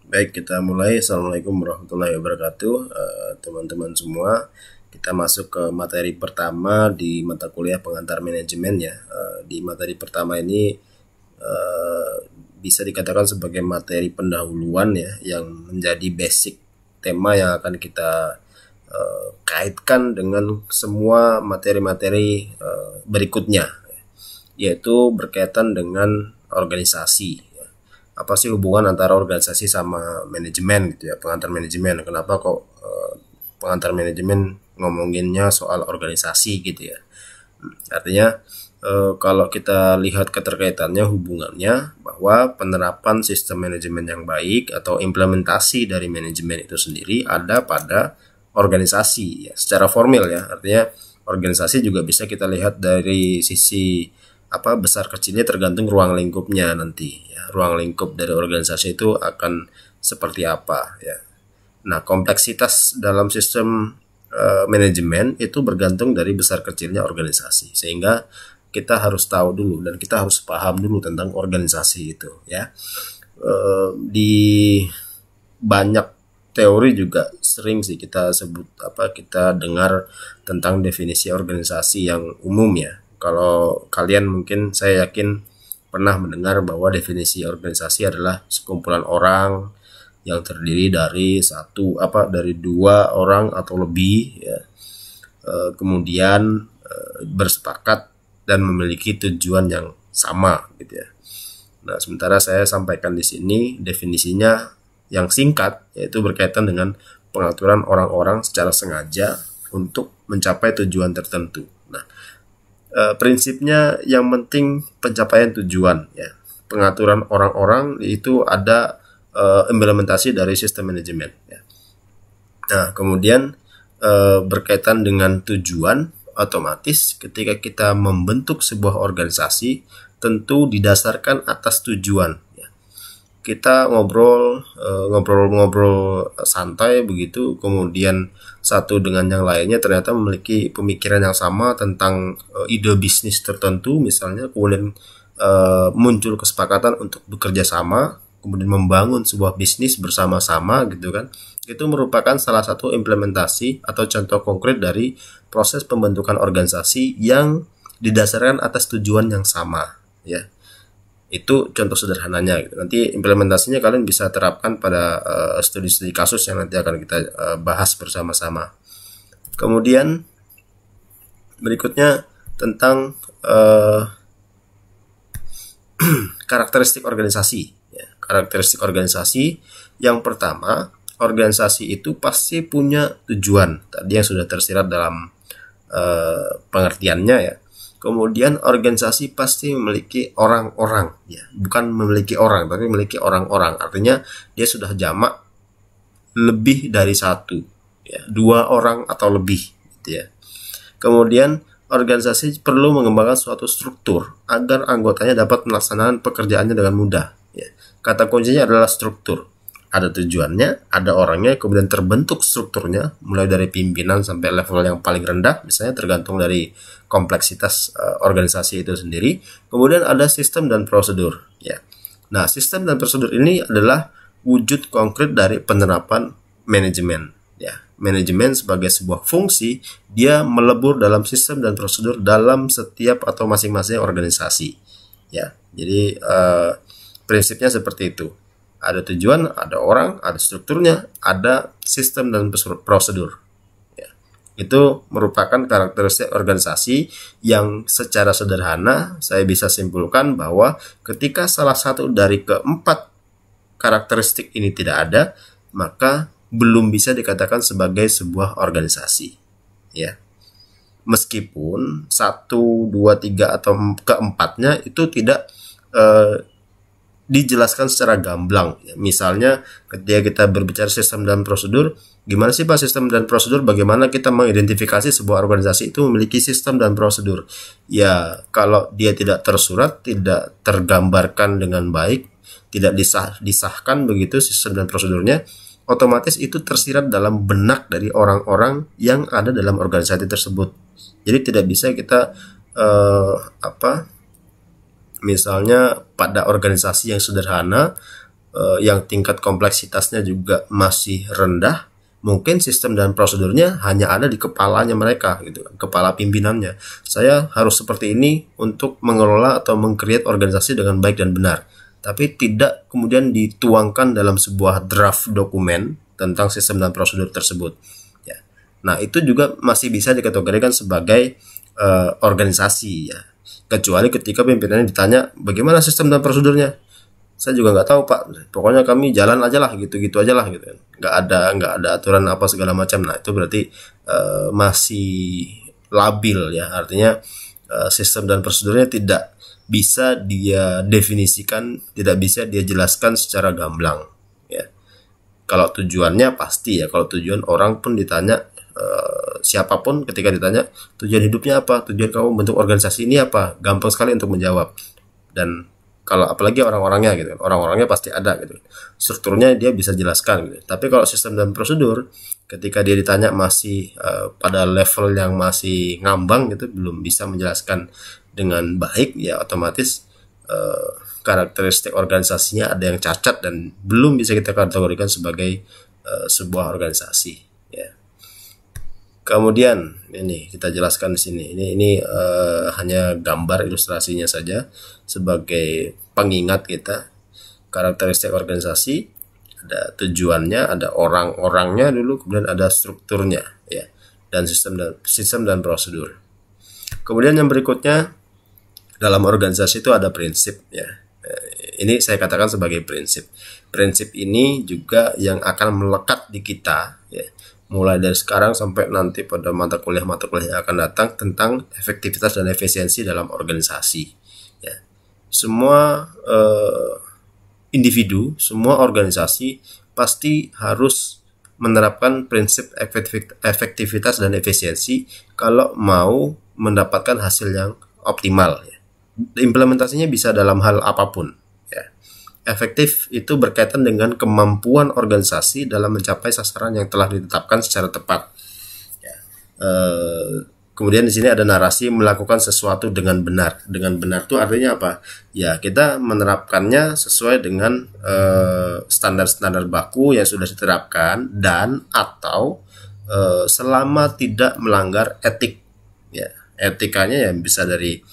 Baik, kita mulai. Assalamualaikum warahmatullahi wabarakatuh, teman-teman semua. Kita masuk ke materi pertama di mata kuliah pengantar manajemen ya. Di materi pertama ini bisa dikatakan sebagai materi pendahuluan ya, yang menjadi basic tema yang akan kita kaitkan dengan semua materi-materi berikutnya, yaitu berkaitan dengan organisasi. Apa sih hubungan antara organisasi sama manajemen gitu ya, pengantar manajemen? Kenapa kok pengantar manajemen ngomonginnya soal organisasi gitu ya? Artinya kalau kita lihat keterkaitannya, hubungannya, bahwa penerapan sistem manajemen yang baik atau implementasi dari manajemen itu sendiri ada pada organisasi ya, secara formal ya. Artinya organisasi juga bisa kita lihat dari sisi besar kecilnya, tergantung ruang lingkupnya nanti ya. Ruang lingkup dari organisasi itu akan seperti apa ya. Nah, kompleksitas dalam sistem manajemen itu bergantung dari besar kecilnya organisasi, sehingga kita harus tahu dulu dan kita harus paham dulu tentang organisasi itu ya. Di banyak teori juga sering sih kita sebut kita dengar tentang definisi organisasi yang umum ya. Kalau kalian mungkin, saya yakin pernah mendengar bahwa definisi organisasi adalah sekumpulan orang yang terdiri dari dari dua orang atau lebih ya, kemudian bersepakat dan memiliki tujuan yang sama gitu ya. Nah, sementara saya sampaikan di sini definisinya yang singkat, yaitu berkaitan dengan pengaturan orang-orang secara sengaja untuk mencapai tujuan tertentu. Nah, prinsipnya yang penting pencapaian tujuan ya. Pengaturan orang-orang itu ada implementasi dari sistem manajemen ya. Nah, kemudian berkaitan dengan tujuan, otomatis ketika kita membentuk sebuah organisasi tentu didasarkan atas tujuan ya. Kita ngobrol santai begitu, kemudian satu dengan yang lainnya ternyata memiliki pemikiran yang sama tentang ide bisnis tertentu misalnya, kemudian muncul kesepakatan untuk bekerja sama, kemudian membangun sebuah bisnis bersama-sama gitu kan. Itu merupakan salah satu implementasi atau contoh konkret dari proses pembentukan organisasi yang didasarkan atas tujuan yang sama ya. Itu contoh sederhananya gitu. Nanti implementasinya kalian bisa terapkan pada studi-studi kasus yang nanti akan kita bahas bersama-sama. Kemudian berikutnya tentang karakteristik organisasi ya. Karakteristik organisasi yang pertama, organisasi itu pasti punya tujuan, tadi yang sudah tersirat dalam pengertiannya ya. Kemudian organisasi pasti memiliki orang-orang ya, bukan memiliki orang tapi memiliki orang-orang. Artinya dia sudah jamak lebih dari satu ya, dua orang atau lebih gitu ya. Kemudian organisasi perlu mengembangkan suatu struktur agar anggotanya dapat melaksanakan pekerjaannya dengan mudah ya. Kata kuncinya adalah struktur. Ada tujuannya, ada orangnya, kemudian terbentuk strukturnya mulai dari pimpinan sampai level yang paling rendah, misalnya tergantung dari kompleksitas organisasi itu sendiri. Kemudian ada sistem dan prosedur ya. Nah, sistem dan prosedur ini adalah wujud konkret dari penerapan manajemen ya. Manajemen sebagai sebuah fungsi, dia melebur dalam sistem dan prosedur dalam setiap atau masing-masing organisasi ya. Jadi prinsipnya seperti itu. Ada tujuan, ada orang, ada strukturnya, ada sistem dan prosedur ya. Itu merupakan karakteristik organisasi yang secara sederhana saya bisa simpulkan bahwa ketika salah satu dari keempat karakteristik ini tidak ada, maka belum bisa dikatakan sebagai sebuah organisasi ya. Meskipun 1, 2, 3 atau keempatnya itu tidak dijelaskan secara gamblang ya. Misalnya ketika kita berbicara sistem dan prosedur, gimana sih Pak sistem dan prosedur, bagaimana kita mengidentifikasi sebuah organisasi itu memiliki sistem dan prosedur ya. Kalau dia tidak tersurat, tidak tergambarkan dengan baik, tidak disahkan begitu sistem dan prosedurnya, otomatis itu tersirat dalam benak dari orang-orang yang ada dalam organisasi tersebut. Jadi tidak bisa kita misalnya pada organisasi yang sederhana yang tingkat kompleksitasnya juga masih rendah, mungkin sistem dan prosedurnya hanya ada di kepalanya mereka gitu, kepala pimpinannya. Saya harus seperti ini untuk mengelola atau meng-create organisasi dengan baik dan benar, tapi tidak kemudian dituangkan dalam sebuah draft dokumen tentang sistem dan prosedur tersebut. Ya. Nah, itu juga masih bisa dikategorikan sebagai organisasi ya. Kecuali ketika pimpinannya ditanya bagaimana sistem dan prosedurnya, saya juga nggak tahu pak, pokoknya kami jalan aja lah, gitu-gitu aja lah gitu, nggak ada aturan apa segala macam. Nah, itu berarti masih labil ya, artinya sistem dan prosedurnya tidak bisa dia definisikan, tidak bisa dia jelaskan secara gamblang ya. Kalau tujuannya pasti ya, kalau tujuan orang pun ditanya, siapapun ketika ditanya tujuan hidupnya apa, tujuan kamu bentuk organisasi ini apa, gampang sekali untuk menjawab. Dan kalau apalagi orang-orangnya gitu, orang-orangnya pasti ada gitu, strukturnya dia bisa jelaskan gitu. Tapi kalau sistem dan prosedur, ketika dia ditanya masih pada level yang masih ngambang gitu, belum bisa menjelaskan dengan baik, ya otomatis karakteristik organisasinya ada yang cacat dan belum bisa kita kategorikan sebagai sebuah organisasi ya. Kemudian ini kita jelaskan di sini. Ini hanya gambar ilustrasinya saja sebagai pengingat kita. Karakteristik organisasi, ada tujuannya, ada orang-orangnya dulu, kemudian ada strukturnya ya, dan sistem dan prosedur. Kemudian yang berikutnya, dalam organisasi itu ada prinsip ya. Ini saya katakan sebagai prinsip. Prinsip ini juga yang akan melekat di kita ya, mulai dari sekarang sampai nanti pada mata kuliah yang akan datang tentang efektivitas dan efisiensi dalam organisasi ya. Semua individu, semua organisasi pasti harus menerapkan prinsip efektivitas dan efisiensi kalau mau mendapatkan hasil yang optimal ya. Implementasinya bisa dalam hal apapun ya. Efektif itu berkaitan dengan kemampuan organisasi dalam mencapai sasaran yang telah ditetapkan secara tepat. Ya. Kemudian di sini ada narasi melakukan sesuatu dengan benar. Dengan benar itu artinya apa? Ya, kita menerapkannya sesuai dengan standar-standar baku yang sudah diterapkan dan atau selama tidak melanggar etik. Ya, etikanya yang bisa dari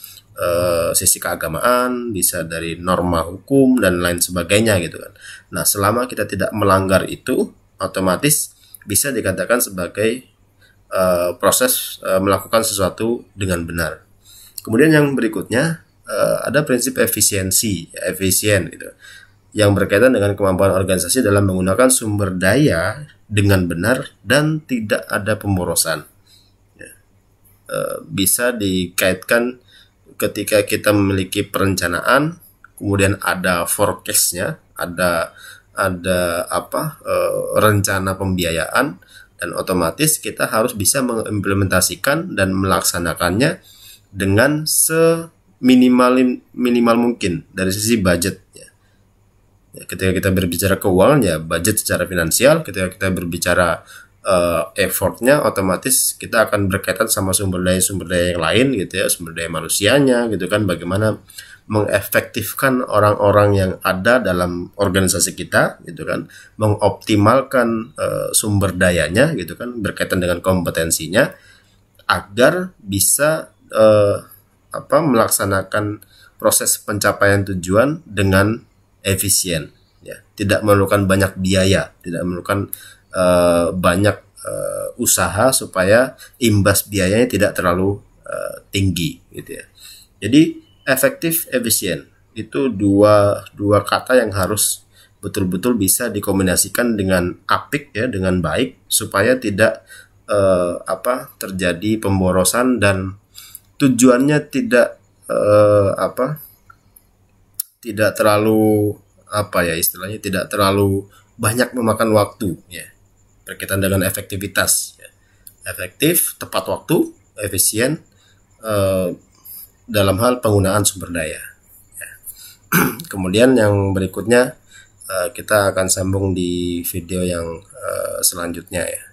sisi keagamaan, bisa dari norma hukum dan lain sebagainya gitu kan. Nah, selama kita tidak melanggar itu, otomatis bisa dikatakan sebagai proses melakukan sesuatu dengan benar. Kemudian yang berikutnya ada prinsip efisiensi, efisien gitu, yang berkaitan dengan kemampuan organisasi dalam menggunakan sumber daya dengan benar dan tidak ada pemborosan. Ya. Bisa dikaitkan ketika kita memiliki perencanaan, kemudian ada forecast-nya, ada rencana pembiayaan, dan otomatis kita harus bisa mengimplementasikan dan melaksanakannya dengan seminimal mungkin dari sisi budget ya. Ketika kita berbicara keuangan ya budget secara finansial, ketika kita berbicara effortnya, otomatis kita akan berkaitan sama sumber daya yang lain gitu ya, sumber daya manusianya gitu kan, bagaimana mengefektifkan orang-orang yang ada dalam organisasi kita gitu kan, mengoptimalkan sumber dayanya gitu kan, berkaitan dengan kompetensinya agar bisa melaksanakan proses pencapaian tujuan dengan efisien ya, tidak memerlukan banyak biaya, tidak memerlukan banyak usaha supaya imbas biayanya tidak terlalu tinggi gitu ya. Jadi efektif, efisien itu dua kata yang harus betul-betul bisa dikombinasikan dengan apik ya, dengan baik, supaya tidak terjadi pemborosan dan tujuannya tidak tidak terlalu istilahnya tidak terlalu banyak memakan waktu ya, berkaitan dengan efektivitas ya. Efektif, tepat waktu, efisien dalam hal penggunaan sumber daya ya. Kemudian yang berikutnya kita akan sambung di video yang selanjutnya ya.